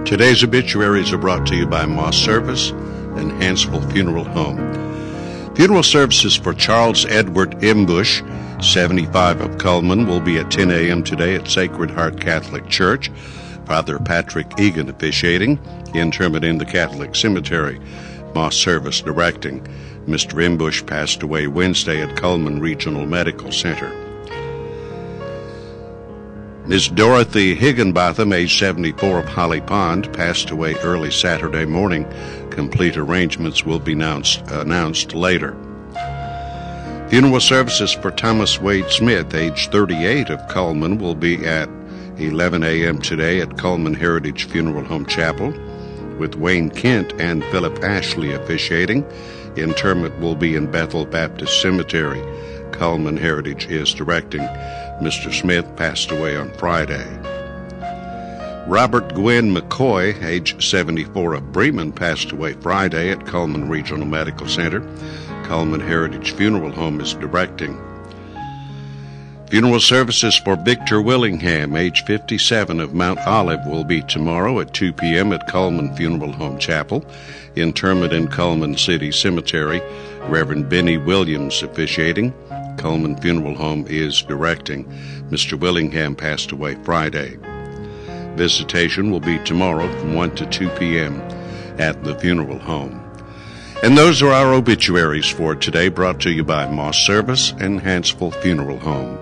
Today's obituaries are brought to you by Moss Service and Hansville Funeral Home. Funeral services for Charles Edward Imbush, 75 of Cullman, will be at 10 a.m. today at Sacred Heart Catholic Church. Father Patrick Egan officiating, interment in the Catholic Cemetery. Moss Service directing. Mr. Imbush passed away Wednesday at Cullman Regional Medical Center. Ms. Dorothy Higginbotham, age 74 of Holly Pond, passed away early Saturday morning. Complete arrangements will be announced later. Funeral services for Thomas Wade Smith, age 38 of Cullman, will be at 11 a.m. today at Cullman Heritage Funeral Home Chapel, with Wayne Kent and Philip Ashley officiating. Interment will be in Bethel Baptist Cemetery. Cullman Heritage is directing. Mr. Smith passed away on Friday. Robert Gwen McCoy, age 74 of Bremen, passed away Friday at Cullman Regional Medical Center. Cullman Heritage Funeral Home is directing. Funeral services for Victor Willingham, age 57 of Mount Olive, will be tomorrow at 2 p.m. at Cullman Funeral Home Chapel. Interment in Cullman City Cemetery. Reverend Benny Williams officiating. Cullman Funeral Home is directing. Mr. Willingham passed away Friday. Visitation will be tomorrow from 1 to 2 p.m. at the funeral home. And those are our obituaries for today, brought to you by Moss Service and Hansville Funeral Home.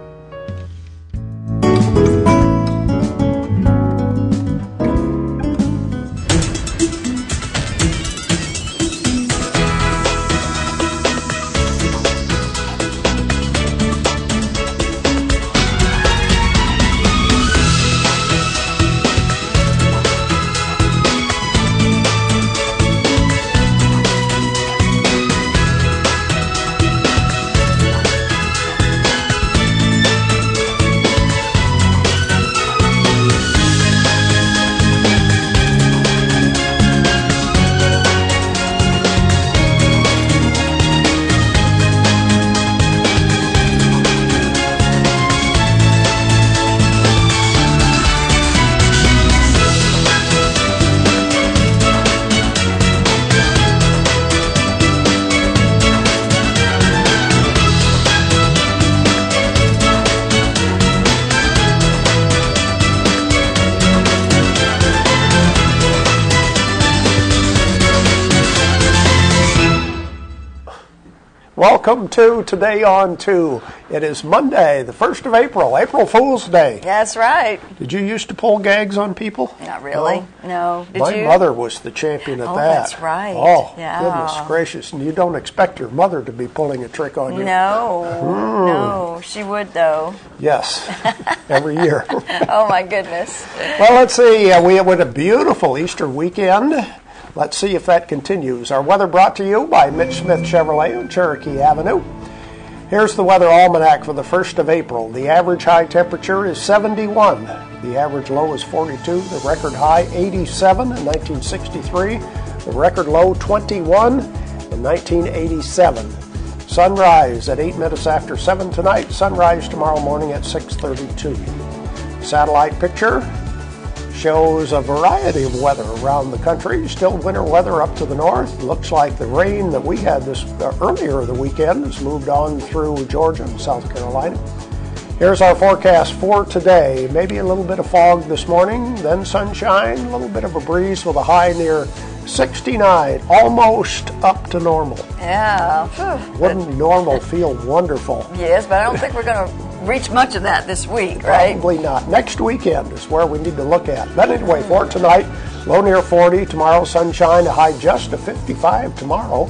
Welcome to Today on 2. It is Monday, the 1st of April, April Fool's Day. That's right. Did you used to pull gags on people? Not really. No. Did My you? mother was the champion at that. That's right. Oh, yeah. Goodness gracious. And you don't expect your mother to be pulling a trick on you. No, she would though. Yes, every year. Oh my goodness. Well, let's see. We had a beautiful Easter weekend. Let's see if that continues. Our weather brought to you by Mitch Smith Chevrolet on Cherokee Avenue. Here's the weather almanac for the 1st of April. The average high temperature is 71. The average low is 42. The record high 87 in 1963. The record low 21 in 1987. Sunrise at 8 minutes after 7 tonight. Sunrise tomorrow morning at 6:32. Satellite picture shows a variety of weather around the country. Still winter weather up to the north. Looks like the rain that we had this earlier the weekend has moved on through Georgia and South Carolina. Here's our forecast for today. Maybe a little bit of fog this morning, then sunshine, a little bit of a breeze with a high near 69, almost up to normal. Yeah. Wouldn't normal feel wonderful? Yes, but I don't think we're going to reach much of that this week, right? Probably not. Next weekend is where we need to look at. But anyway, for tonight, low near 40. Tomorrow, sunshine, a high just to 55 tomorrow.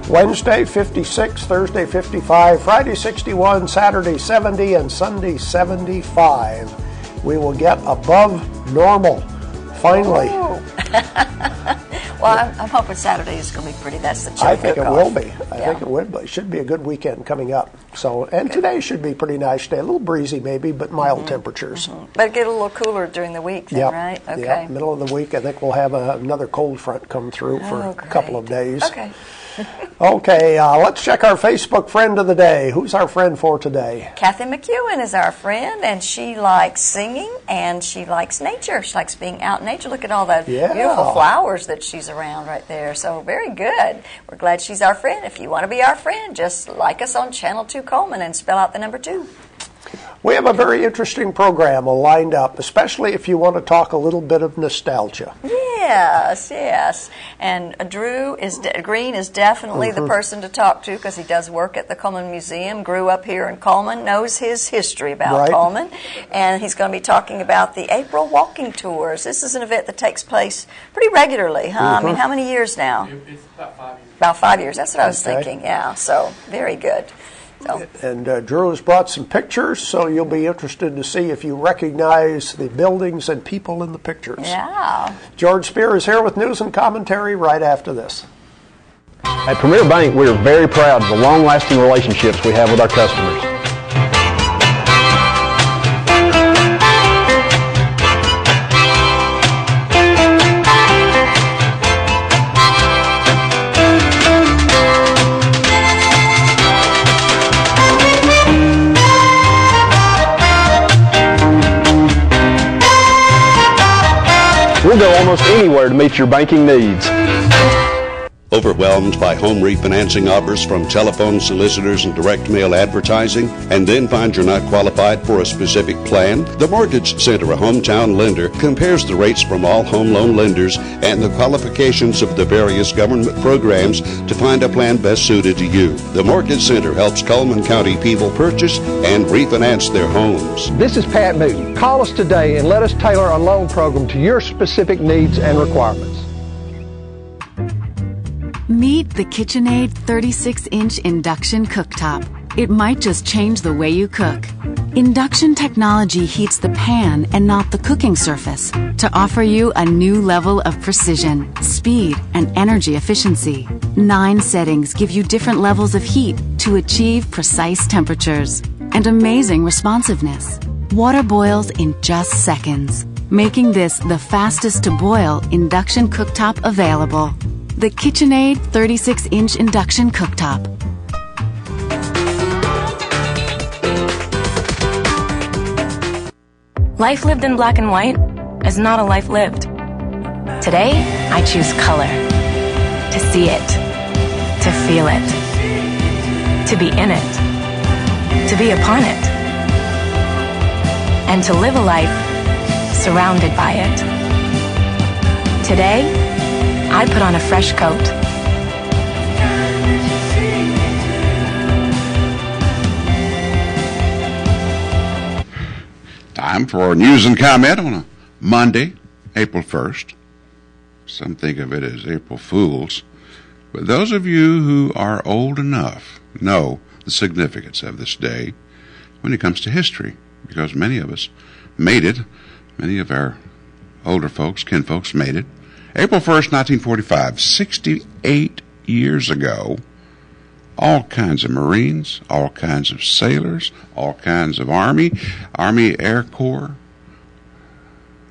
Wednesday, 56. Thursday, 55. Friday, 61. Saturday, 70. And Sunday, 75. We will get above normal, finally. Well, I'm hoping Saturday is going to be pretty. That's the chill I think it cook-off. will be. I think it will be. It should be a good weekend coming up. So, and today should be a pretty nice day. A little breezy maybe, but mild temperatures. But get a little cooler during the week then, right? Okay. Yep. Middle of the week, I think we'll have another cold front come through for a couple of days. Okay. Okay, let's check our Facebook friend of the day. Who's our friend for today? Kathy McEwen is our friend, and she likes singing, and she likes nature. She likes being out in nature. Look at all the beautiful flowers that she's around right there. So very good. We're glad she's our friend. If you want to be our friend, just like us on Channel 2 Coleman and spell out the number 2. We have a very interesting program lined up, especially if you want to talk a little bit of nostalgia. Yes, yes. And Green is definitely the person to talk to because he does work at the Coleman Museum, grew up here in Coleman, knows his history about Coleman, and he's going to be talking about the April walking tours. This is an event that takes place pretty regularly, huh? I mean, how many years now? It's about 5 years. About 5 years. That's what I was thinking, yeah. So, very good. So. And Drew has brought some pictures, so you'll be interested to see if you recognize the buildings and people in the pictures. Yeah. George Spear is here with news and commentary right after this. At Premier Bank, we are very proud of the long-lasting relationships we have with our customers. We'll go almost anywhere to meet your banking needs. Overwhelmed by home refinancing offers from telephone solicitors and direct mail advertising, and then find you're not qualified for a specific plan? The Mortgage Center, a hometown lender, compares the rates from all home loan lenders and the qualifications of the various government programs to find a plan best suited to you. The Mortgage Center helps Coleman County people purchase and refinance their homes. This is Pat Newton. Call us today and let us tailor a loan program to your specific needs and requirements. Meet the KitchenAid 36-inch induction cooktop. It might just change the way you cook. Induction technology heats the pan and not the cooking surface to offer you a new level of precision, speed, and energy efficiency. 9 settings give you different levels of heat to achieve precise temperatures and amazing responsiveness. Water boils in just seconds, making this the fastest to boil induction cooktop available. The KitchenAid 36-inch induction cooktop. Life lived in black and white is not a life lived. Today, I choose color. To see it. To feel it. To be in it. To be upon it. And to live a life surrounded by it. Today, I put on a fresh coat. Time for news and comment on a Monday, April 1st. Some think of it as April Fools, but those of you who are old enough know the significance of this day when it comes to history, because many of us made it. Many of our older folks, kinfolks, made it. April 1st, 1945, 68 years ago, all kinds of Marines, all kinds of sailors, all kinds of Army Air Corps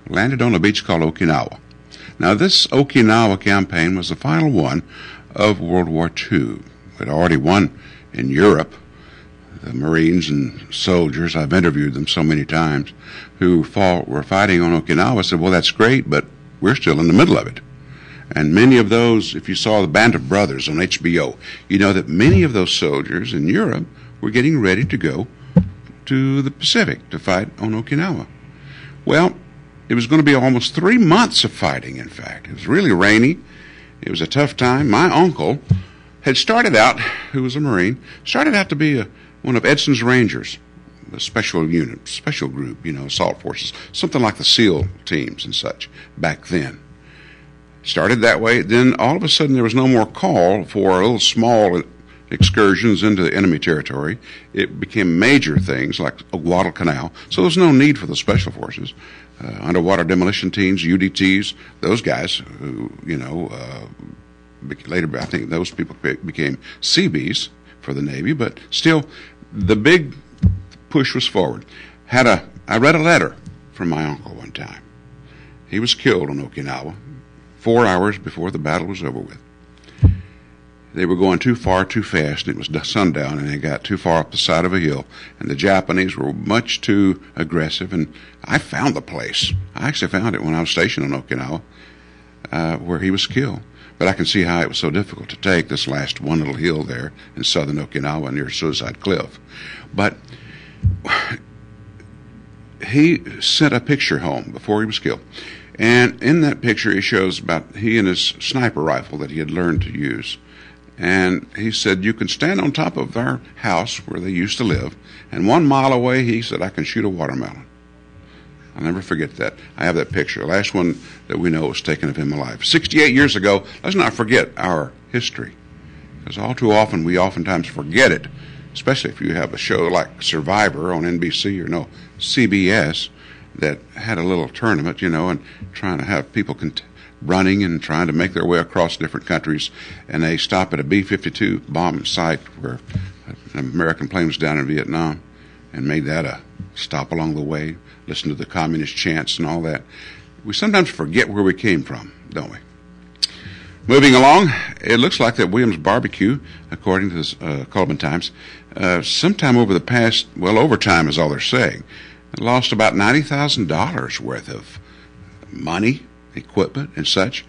landed on a beach called Okinawa. Now, this Okinawa campaign was the final one of World War II. It already won in Europe. The Marines and soldiers, I've interviewed them so many times, who were fighting on Okinawa said, well, that's great, but we're still in the middle of it. And many of those, if you saw the Band of Brothers on HBO, you know that many of those soldiers in Europe were getting ready to go to the Pacific to fight on Okinawa. Well, it was going to be almost 3 months of fighting, in fact. It was really rainy. It was a tough time. My uncle had started out, who was a Marine, started out to be one of Edson's Rangers, a special unit, special group, assault forces, something like the SEAL teams and such back then. Started that way. Then all of a sudden there was no more call for little small excursions into the enemy territory. It became major things like Guadalcanal. So there was no need for the special forces. Underwater demolition teams, UDTs, those guys who, later I think those people became Seabees for the Navy, but still the big push was forward. I read a letter from my uncle one time. He was killed on Okinawa 4 hours before the battle was over with. they were going too far too fast, and it was sundown, and they got too far up the side of a hill, and the Japanese were much too aggressive, and I found the place. I actually found it when I was stationed on Okinawa, where he was killed. But I can see how it was so difficult to take this last one little hill there in southern Okinawa near Suicide Cliff. But he sent a picture home before he was killed. And in that picture, he shows about he and his sniper rifle that he had learned to use. And he said, you can stand on top of our house where they used to live, and 1 mile away, he said, I can shoot a watermelon. I'll never forget that. I have that picture. The last one that we know was taken of him alive. 68 years ago, let's not forget our history. Because all too often, we oftentimes forget it, especially if you have a show like Survivor on NBC or CBS that had a little tournament, and trying to have people running and trying to make their way across different countries, and they stop at a B-52 bomb site where an American plane was down in Vietnam and made that a stop along the way, listen to the communist chants and all that. We sometimes forget where we came from, don't we? Moving along, it looks like that Williams Barbecue, according to the Cullman Times, sometime over the past, over time is all they're saying, lost about $90,000 worth of money, equipment, and such,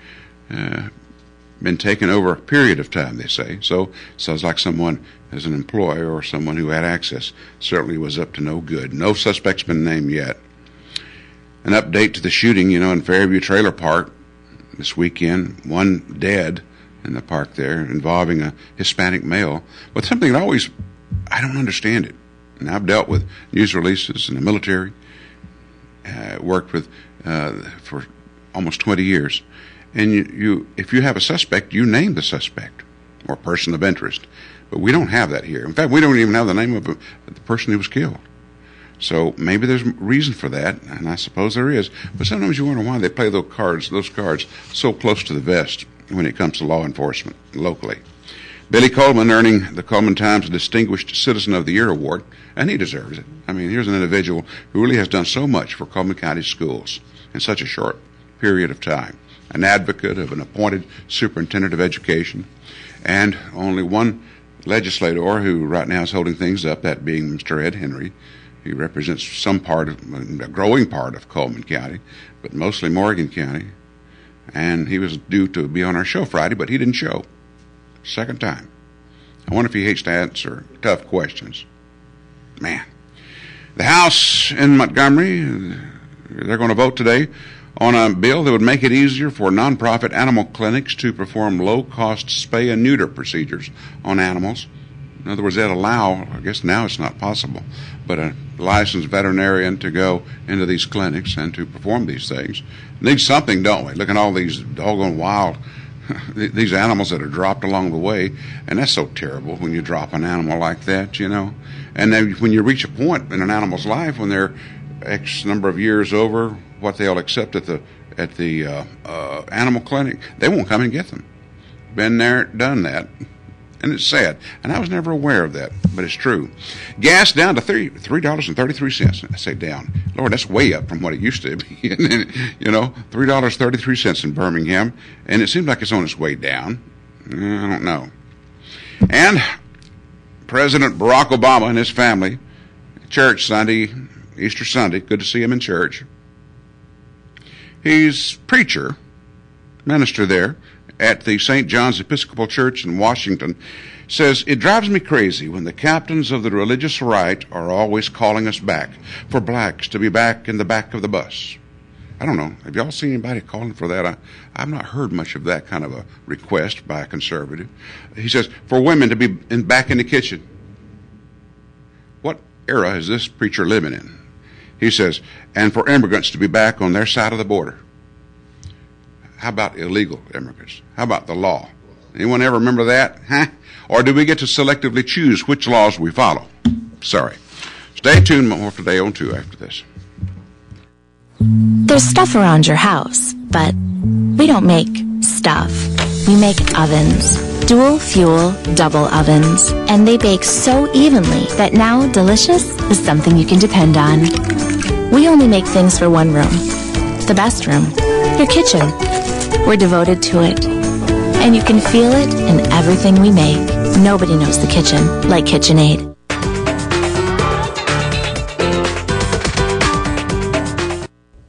been taken over a period of time, they say. So sounds like someone as an employer or someone who had access certainly was up to no good. No suspect's been named yet. An update to the shooting, in Fairview Trailer Park this weekend. 1 dead in the park there involving a Hispanic male. But something that I don't understand it. And I've dealt with news releases in the military, worked with for almost 20 years. And you, if you have a suspect, you name the suspect or person of interest. But we don't have that here. In fact, we don't even have the name of the person who was killed. So maybe there's reason for that, and I suppose there is. But sometimes you wonder why they play those cards so close to the vest when it comes to law enforcement locally. Billy Coleman earning the Cullman Times Distinguished Citizen of the Year award, and he deserves it. I mean, here's an individual who really has done so much for Cullman County schools in such a short period of time. An advocate of an appointed superintendent of education, and only one legislator who right now is holding things up, that being Mr. Ed Henry. He represents some part of, a growing part of Cullman County, but mostly Morgan County. And he was due to be on our show Friday, but he didn't show. Second time. I wonder if he hates to answer tough questions. Man. The House in Montgomery, they're going to vote today on a bill that would make it easier for nonprofit animal clinics to perform low-cost spay and neuter procedures on animals. In other words, they'd allow, I guess now it's not possible, but a licensed veterinarian to go into these clinics and to perform these things. Need something, don't we? Look at all these doggone wild, these animals that are dropped along the way, and that's so terrible when you drop an animal like that, And then when you reach a point in an animal's life when they're X number of years over what they'll accept at the animal clinic, they won't come and get them. Been there, done that. And it's sad. And I was never aware of that, but it's true. Gas down to $3.33. I say down. Lord, that's way up from what it used to be. $3.33 in Birmingham. And it seems like it's on its way down. I don't know. And President Barack Obama and his family, church Sunday, Easter Sunday, good to see him in church. He's preacher, minister there at the St. John's Episcopal Church in Washington, says, it drives me crazy when the captains of the religious right are always calling us back for blacks to be back in the back of the bus. I don't know. Have y'all seen anybody calling for that? I've not heard much of that kind of a request by a conservative. He says, for women to be back in the kitchen. What era is this preacher living in? He says, and for immigrants to be back on their side of the border. How about illegal immigrants? How about the law? Anyone ever remember that? Huh? Or do we get to selectively choose which laws we follow? Sorry. Stay tuned more for Day on 2 after this. There's stuff around your house, but we don't make stuff. We make ovens. Dual fuel, double ovens. And they bake so evenly that now delicious is something you can depend on. We only make things for one room. The best room. Your kitchen. We're devoted to it. And you can feel it in everything we make. Nobody knows the kitchen like KitchenAid.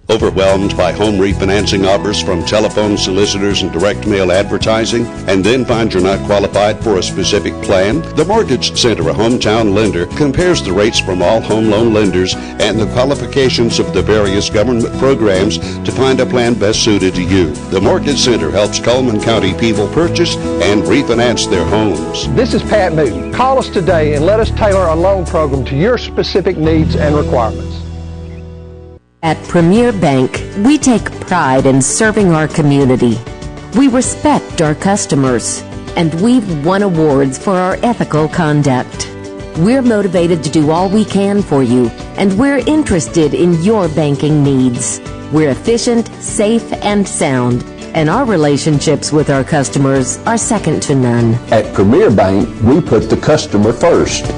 Overwhelmed by home refinancing offers from telephone solicitors and direct mail advertising, and then find you're not qualified for a specific plan? The Mortgage Center, a hometown lender, compares the rates from all home loan lenders and the qualifications of the various government programs to find a plan best suited to you. The Mortgage Center helps Cullman County people purchase and refinance their homes. This is Pat Newton. Call us today and let us tailor a loan program to your specific needs and requirements. At Premier Bank, we take pride in serving our community. We respect our customers, and we've won awards for our ethical conduct. We're motivated to do all we can for you, and we're interested in your banking needs. We're efficient, safe, and sound, and our relationships with our customers are second to none. At Premier Bank, we put the customer first.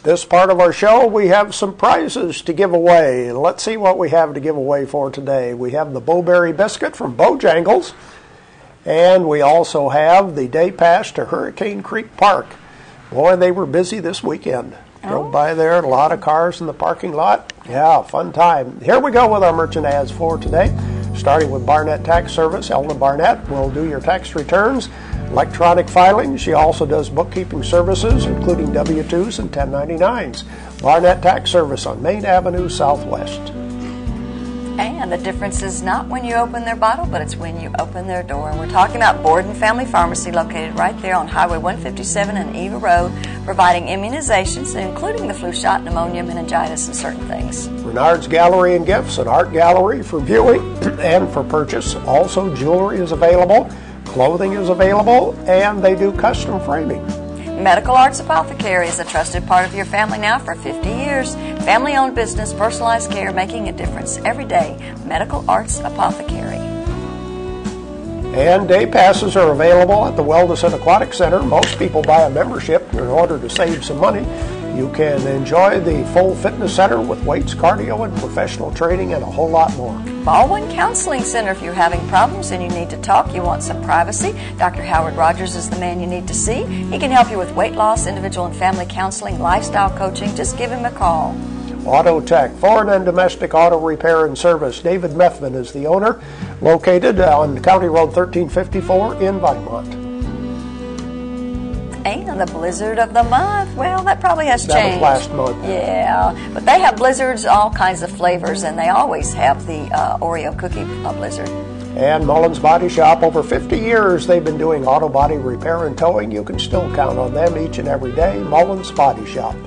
This part of our show, we have some prizes to give away. Let's see what we have to give away for today. We have the Bowberry Biscuit from Bojangles, and we also have the day pass to Hurricane Creek Park. Boy, they were busy this weekend. Drove by there, a lot of cars in the parking lot. Yeah, fun time. Here we go with our merchant ads for today. Starting with Barnett Tax Service. Elna Barnett will do your tax returns, electronic filing. She also does bookkeeping services, including W-2s and 1099s. Barnett Tax Service on Main Avenue Southwest. And the difference is not when you open their bottle, but it's when you open their door. And we're talking about Borden Family Pharmacy, located right there on Highway 157 and Eva Road, providing immunizations, including the flu shot, pneumonia, meningitis, and certain things. Renard's Gallery and Gifts, an art gallery for viewing and for purchase. Also, jewelry is available, clothing is available, and they do custom framing. Medical Arts Apothecary is a trusted part of your family now for 50 years. Family-owned business, personalized care, making a difference every day. Medical Arts Apothecary. And day passes are available at the Wellness and Aquatic Center. Most people buy a membership in order to save some money. You can enjoy the full fitness center with weights, cardio, and professional training, and a whole lot more. Baldwin Counseling Center, if you're having problems and you need to talk, you want some privacy, Dr. Howard Rogers is the man you need to see. He can help you with weight loss, individual and family counseling, lifestyle coaching. Just give him a call. Auto Tech, foreign and domestic auto repair and service. David Methvin is the owner, located on County Road 1354 in Vinemont. And the blizzard of the month, well, that probably has changed. That was last month. Yeah, but they have blizzards, all kinds of flavors, and they always have the Oreo cookie blizzard. And Mullins Body Shop, over 50 years they've been doing auto body repair and towing. You can still count on them each and every day. Mullins Body Shop.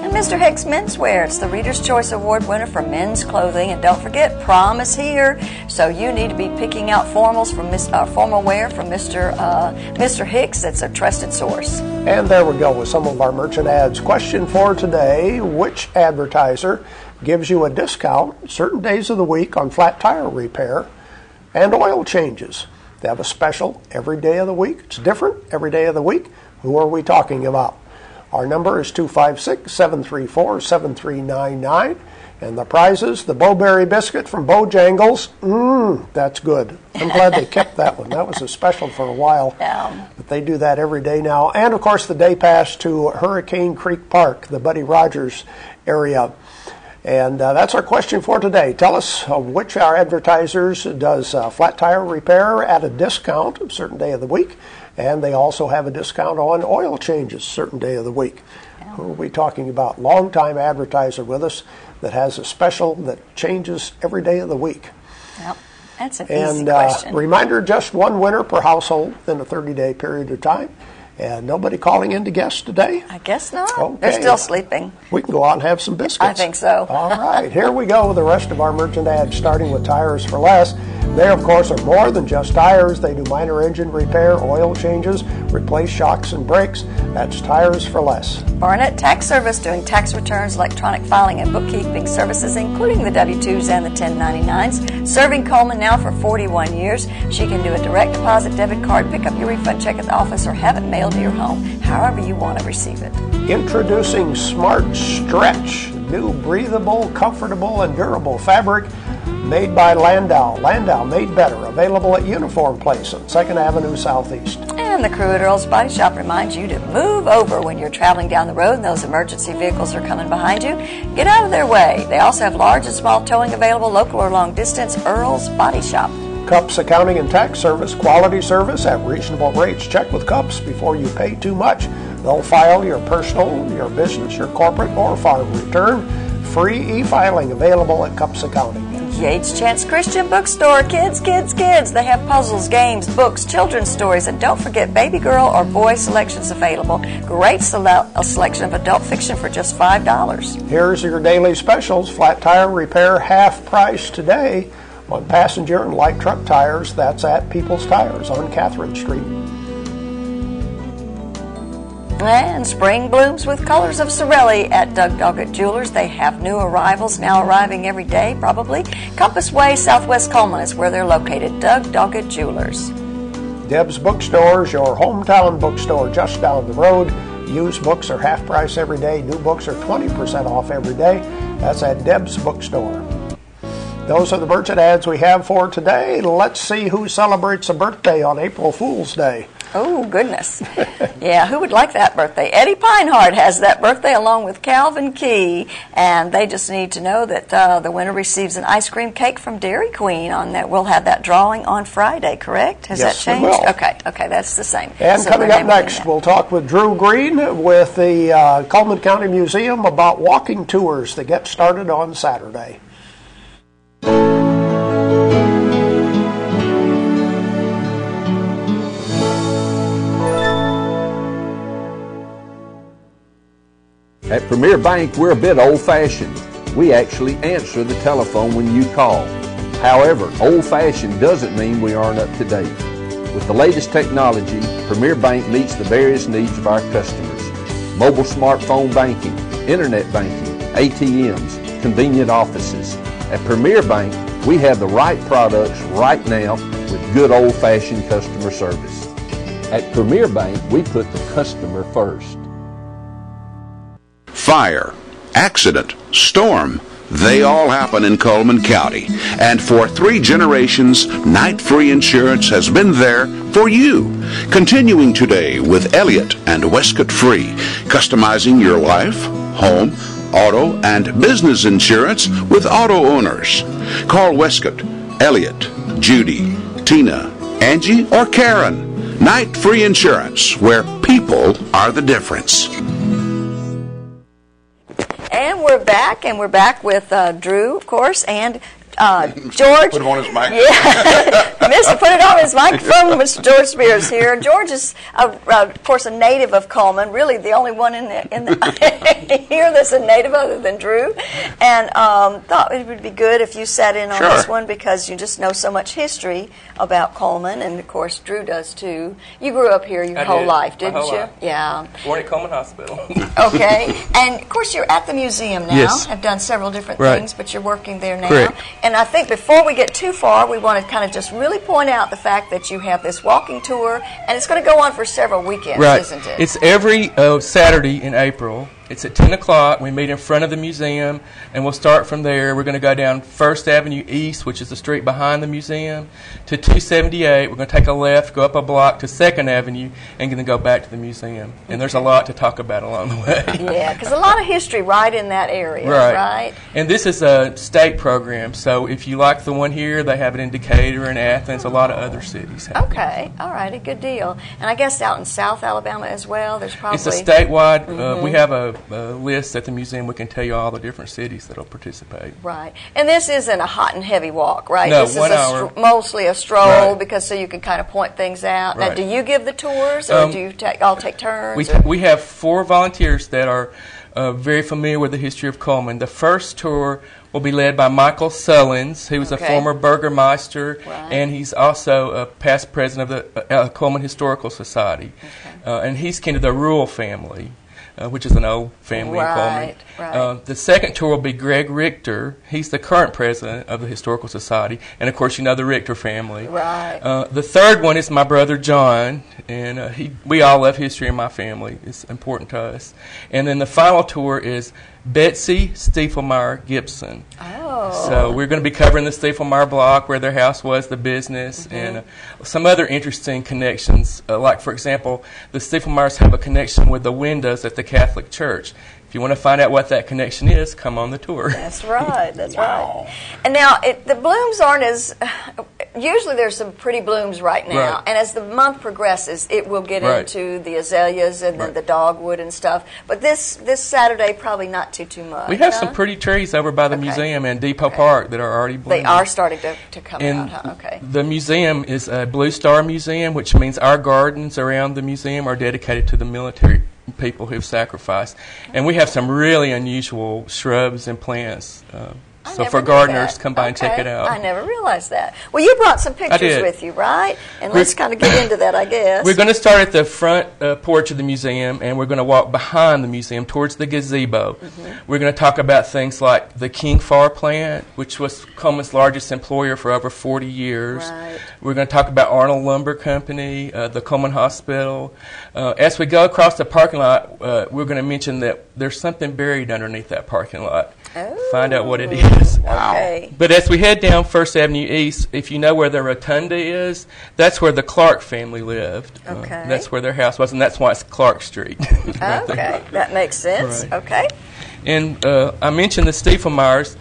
And Mr. Hicks Menswear, it's the Reader's Choice Award winner for men's clothing. And don't forget, prom is here, so you need to be picking out formals from formal wear from Mr. Hicks. It's a trusted source. And there we go with some of our merchant ads. Question for today: which advertiser gives you a discount certain days of the week on flat tire repair and oil changes? They have a special every day of the week. It's different every day of the week. Who are we talking about? Our number is 256-734-7399. And the prizes, the Bowberry Biscuit from Bojangles. That's good. I'm glad they kept that one. That was a special for a while. Yeah. But they do that every day now. And, of course, the day pass to Hurricane Creek Park, the Buddy Rogers area. And that's our question for today. Tell us which our advertisers does flat tire repair at a discount a certain day of the week. And they also have a discount on oil changes a certain day of the week. Yeah. Who are we talking about? Longtime advertiser with us that has a special that changes every day of the week. Yep. That's an easy question. Reminder, just one winner per household in a 30-day period of time. And nobody calling in to guess today? I guess not. Okay. They're still sleeping. We can go out and have some biscuits. I think so. All right. Here we go with the rest of our merchant ads, starting with Tires for Less. They, of course, are more than just tires. They do minor engine repair, oil changes, replace shocks and brakes. That's Tires for Less. Barnett Tax Service, doing tax returns, electronic filing, and bookkeeping services, including the W-2s and the 1099s. Serving Coleman now for 41 years. She can do a direct deposit debit card, pick up your refund check at the office, or have it mailed to your home, however you want to receive it. Introducing Smart Stretch. new, breathable, comfortable, and durable fabric made by Landau. Landau, made better. Available at Uniform Place on 2nd Avenue Southeast. And the crew at Earl's Body Shop reminds you to move over when you're traveling down the road and those emergency vehicles are coming behind you. Get out of their way. They also have large and small towing available, local or long distance. Earl's Body Shop. Cups Accounting and Tax Service, quality service at reasonable rates. Check with Cups before you pay too much. They'll file your personal, your business, your corporate, or farm return. Free e-filing available at Cups Accounting. Yates Chance Christian Bookstore. Kids. They have puzzles, games, books, children's stories, and don't forget baby girl or boy selections available. Great selection of adult fiction for just $5. Here's your daily specials. Flat tire repair half price today on passenger and light truck tires. That's at People's Tires on Catherine Street. And spring blooms with colors of Sorelli at Doug Doggett Jewelers. They have new arrivals now arriving every day, probably. Compass Way, Southwest Coleman is where they're located. Doug Doggett Jewelers. Deb's Bookstores, your hometown bookstore just down the road. Used books are half price every day. New books are 20% off every day. That's at Deb's Bookstore. Those are the merchant ads we have for today. Let's see who celebrates a birthday on April Fool's Day. Oh, goodness. Yeah, who would like that birthday? Eddie Pinehart has that birthday along with Calvin Key, and they just need to know that the winner receives an ice cream cake from Dairy Queen. On that, we'll have that drawing on Friday, correct? Has yes, that changed? We will. Okay, that's the same. And so coming up next, we'll talk with Drew Green with the Cullman County Museum about walking tours that get started on Saturday. At Premier Bank, we're a bit old-fashioned. We actually answer the telephone when you call. However, old-fashioned doesn't mean we aren't up to date. With the latest technology, Premier Bank meets the various needs of our customers. Mobile smartphone banking, internet banking, ATMs, convenient offices. At Premier Bank, we have the right products right now with good old-fashioned customer service. At Premier Bank, we put the customer first. Fire, accident, storm, they all happen in Cullman County. And for 3 generations, Night Free Insurance has been there for you. Continuing today with Elliott and Westcott Free, customizing your life, home, auto, and business insurance with auto owners. Call Westcott, Elliott, Judy, Tina, Angie, or Karen. Night Free Insurance, where people are the difference. And we're back with Drew, of course, and George. Put him on his mic. Yeah, Mr. Put it on his microphone. Mr. George Spears here. George is, of course, a native of Cullman. Really, the only one in the here that's a native other than Drew. And thought it would be good if you sat in on this one because you just know so much history about Cullman, and of course Drew does too. You grew up here your whole life, didn't you? Life. Yeah. Born at Cullman Hospital. Okay, and of course you're at the museum now. Yes. Have done several different things, but you're working there now. Correct. And I think before we get too far, we want to kind of just really point out the fact that you have this walking tour, and it's going to go on for several weekends, isn't it? It's every Saturday in April. It's at 10 o'clock. We meet in front of the museum, and we'll start from there. We're going to go down 1st Avenue East, which is the street behind the museum, to 278. We're going to take a left, go up a block to 2nd Avenue, and then go back to the museum. And there's a lot to talk about along the way. Yeah, because a lot of history right in that area, right? And this is a state program, so if you like the one here, they have it in Decatur and Athens, a lot of other cities have it. Okay, all right, a good deal. And I guess out in South Alabama as well, there's probably... It's a statewide, we have a list at the museum. We can tell you all the different cities that will participate. Right. And this isn't a hot and heavy walk, right? No, this 1 is hour. Mostly a stroll because so you can kind of point things out. Right. Now, do you give the tours or do you all take turns? We have 4 volunteers that are very familiar with the history of Cullman. The first tour will be led by Michael Sullins, who was a former Burgermeister, and he's also a past president of the Cullman Historical Society. And he's kin to the Rule family. which is an old family in Coleman. Right. The second tour will be Greg Richter. He's the current president of the Historical Society. And, of course, you know the Richter family. Right. The third one is my brother John, and we all love history in my family. It's important to us. And then the final tour is Betsy Stiefelmeyer Gibson. Oh. So we're going to be covering the Stiefelmeyer block where their house was, the business, and some other interesting connections. Like, for example, the Stiefelmeyers have a connection with the windows at the Catholic Church. If you want to find out what that connection is, come on the tour. That's right. That's right. And now, the blooms aren't as... Usually there's some pretty blooms right now. Right. And as the month progresses, it will get into the azaleas and then the dogwood and stuff. But this Saturday, probably not too much. We have some pretty trees over by the museum and Depot Park that are already blooming. They are starting to come out, huh? Okay. The museum is a Blue Star Museum, which means our gardens around the museum are dedicated to the military people who've sacrificed. And we have some really unusual shrubs and plants. So for gardeners, come by and check it out. I never realized that. Well, you brought some pictures with you, right? And let's kind of get into that, I guess. We're going to start at the front porch of the museum, and we're going to walk behind the museum towards the gazebo. We're going to talk about things like the King Far plant, which was Coleman's largest employer for over 40 years. Right. We're going to talk about Arnold Lumber Company, the Coleman Hospital. As we go across the parking lot, we're going to mention that there's something buried underneath that parking lot. Find out what it is. Okay. But as we head down First Avenue East, if you know where the Rotunda is, that's where the Clark family lived. Okay. That's where their house was, and that's why it's Clark Street. Right okay, that makes sense. Right. Okay. And I mentioned the Stiefelmeyers.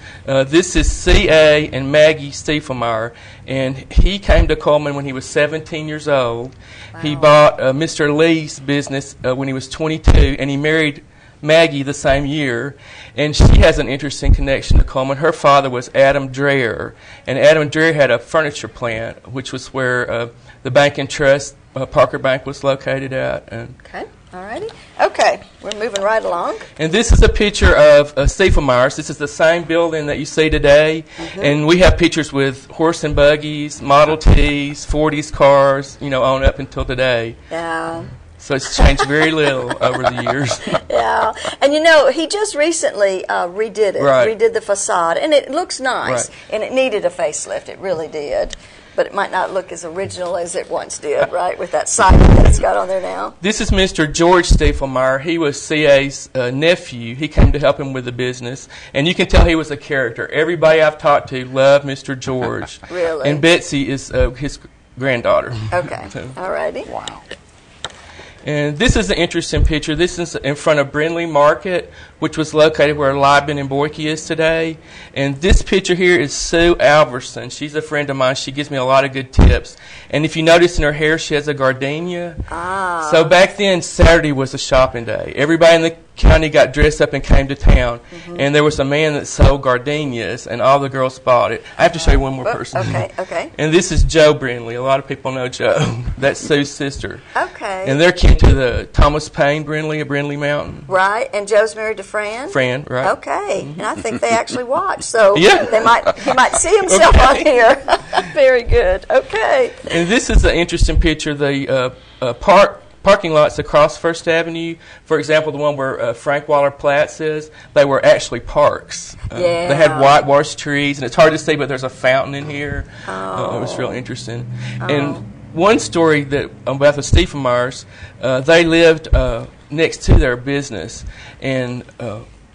This is C.A. and Maggie Stiefelmeyer, and he came to Coleman when he was 17 years old. Wow. He bought Mr. Lee's business when he was 22, and he married Maggie the same year, and she has an interesting connection to Coleman. Her father was Adam Dreher, and Adam Dreher had a furniture plant, which was where the bank and trust, Parker Bank, was located at. And okay, all righty. Okay, we're moving right along. And this is a picture of Stiefelmeyers. This is the same building that you see today, and we have pictures with horse and buggies, Model Ts, 40s cars, on up until today. Yeah. So it's changed very little over the years. Yeah. And he just recently redid it, redid the facade, and it looks nice. Right. And it needed a facelift, it really did. But it might not look as original as it once did, right, with that siding that it's got on there now. This is Mr. George Stiefelmeyer. He was C.A.'s nephew. He came to help him with the business. And you can tell he was a character. Everybody I've talked to loved Mr. George. Really? And Betsy is his granddaughter. Okay. So. All righty. Wow. And this is an interesting picture. This is in front of Brindley Market, which was located where Liebman and Boyke is today. And this picture here is Sue Alverson. She's a friend of mine. She gives me a lot of good tips. And if you notice in her hair, she has a gardenia. Ah. So back then, Saturday was a shopping day. Everybody in the county got dressed up and came to town. And there was a man that sold gardenias, and all the girls bought it. I have to show you one more person. Okay. And this is Joe Brindley. A lot of people know Joe. That's Sue's sister. Okay. And they're kin to the Thomas Paine Brindley of Brindley Mountain. Right. And Joe's married to Fran? Fran, right. Okay. And I think they actually watch. So yeah. he might see himself on here. Very good. Okay. And this is an interesting picture. The parking lots across First Avenue, for example, the one where Frank Waller Platts is, they were actually parks. They had whitewashed trees, and it's hard to see, but there's a fountain in here. It was real interesting. And one story about the Stiefelmeyers, they lived next to their business, and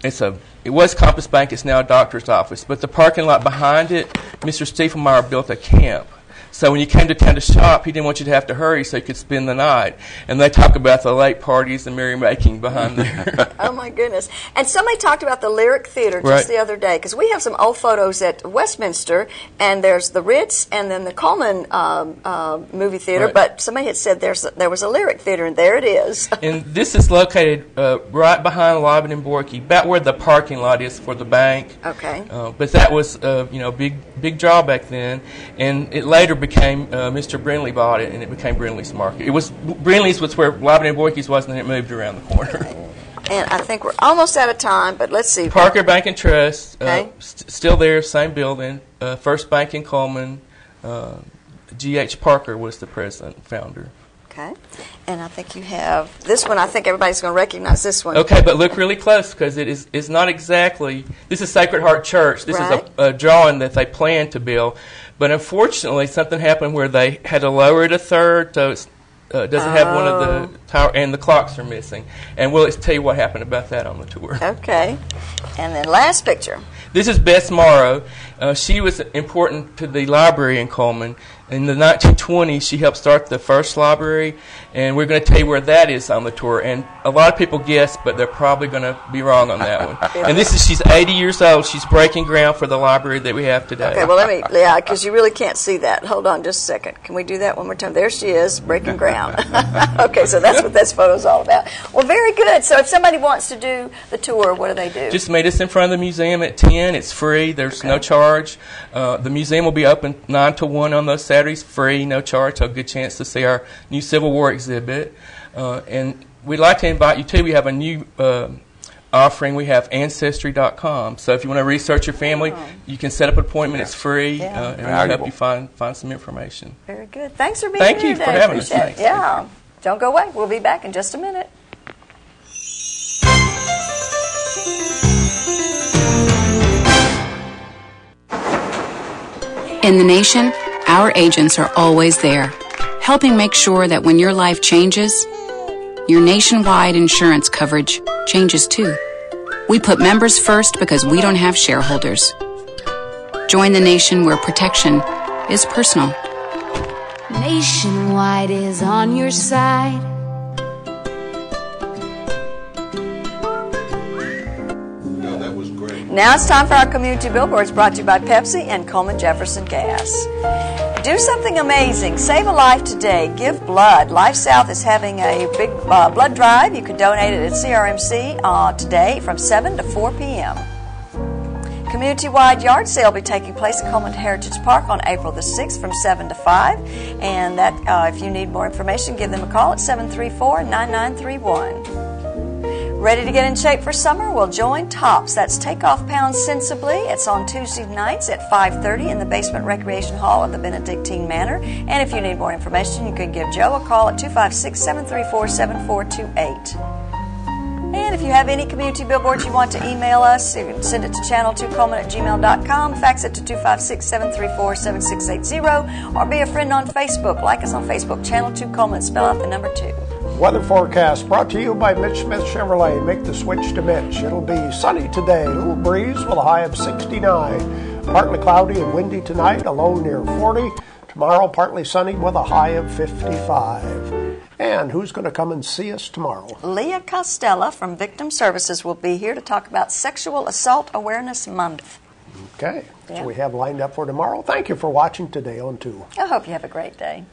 it was Compass Bank. It's now a doctor's office, but the parking lot behind it, Mr. Stiefelmeyer built a camp. So when you came to town to shop, he didn't want you to have to hurry so you could spend the night. And they talk about the late parties and merrymaking behind there. Oh, my goodness. And somebody talked about the Lyric Theater just the other day, because we have some old photos at Westminster, and there's the Ritz and then the Coleman movie theater, but somebody had said there was a Lyric Theater, and there it is. And this is located right behind Liebman and Boyke, about where the parking lot is for the bank. Okay. But that was, big draw back then, and it later became Mr. Brindley bought it, and it became Brindley's Market. It was Brindley's was where Liebman and Boyke's was, and then it moved around the corner. Okay. And I think we're almost out of time, but let's see. Parker Bank and Trust, still there, same building. First Bank in Coleman. G.H. Parker was the president, founder. Okay. And I think you have this one. I think everybody's going to recognize this one. Okay, but look really close because it's not exactly. This is Sacred Heart Church. This is a drawing that they planned to build. But unfortunately, something happened where they had to lower it a third, so it doesn't have one of the tower, and the clocks are missing. And we'll tell you what happened about that on the tour. Okay. And then last picture. This is Bess Morrow. She was important to the library in Coleman. In the 1920s, she helped start the first library, and we're going to tell you where that is on the tour. And a lot of people guess, but they're probably going to be wrong on that one. And she's 80 years old. She's breaking ground for the library that we have today. Okay, well, because you really can't see that. Hold on just a second. Can we do that one more time? There she is, breaking ground. Okay, so that's what this photo's all about. Well, very good. So if somebody wants to do the tour, what do they do? Just meet us in front of the museum at 10. It's free. There's no charge. The museum will be open 9 to 1 on those Saturdays, free, no charge, so a good chance to see our new Civil War exhibit. And we'd like to invite you, too. We have a new offering. We have Ancestry.com. So if you want to research your family, you can set up an appointment. It's free, and we'll help you find some information. Very good. Thanks for being here today. Thank you for having us. Thanks. Yeah. Don't go away. We'll be back in just a minute. In the nation, our agents are always there, helping make sure that when your life changes, your nationwide insurance coverage changes too. We put members first because we don't have shareholders. Join the nation where protection is personal. Nationwide is on your side. Now it's time for our community billboards brought to you by Pepsi and Coleman Jefferson Gas. Do something amazing. Save a life today. Give blood. Life South is having a big blood drive. You can donate it at CRMC today from 7 to 4 p.m. Community-wide yard sale will be taking place at Coleman Heritage Park on April the 6th from 7 to 5. And that, if you need more information, give them a call at 734-9931. Ready to get in shape for summer? Well, join TOPS. That's Take Off Pounds Sensibly. It's on Tuesday nights at 5:30 in the basement recreation hall of the Benedictine Manor. And if you need more information, you can give Joe a call at 256-734-7428. And if you have any community billboards you want to email us, you can send it to channel2coleman@gmail.com, fax it to 256-734-7680, or be a friend on Facebook. Like us on Facebook, Channel 2 Coleman, spell out the number 2. Weather forecast brought to you by Mitch Smith Chevrolet. Make the switch to Mitch. It'll be sunny today, a little breeze with a high of 69. Partly cloudy and windy tonight, a low near 40. Tomorrow, partly sunny with a high of 55. And who's going to come and see us tomorrow? Leah Costella from Victim Services will be here to talk about Sexual Assault Awareness Month. Okay, so we have lined up for tomorrow. Thank you for watching today on 2. I hope you have a great day.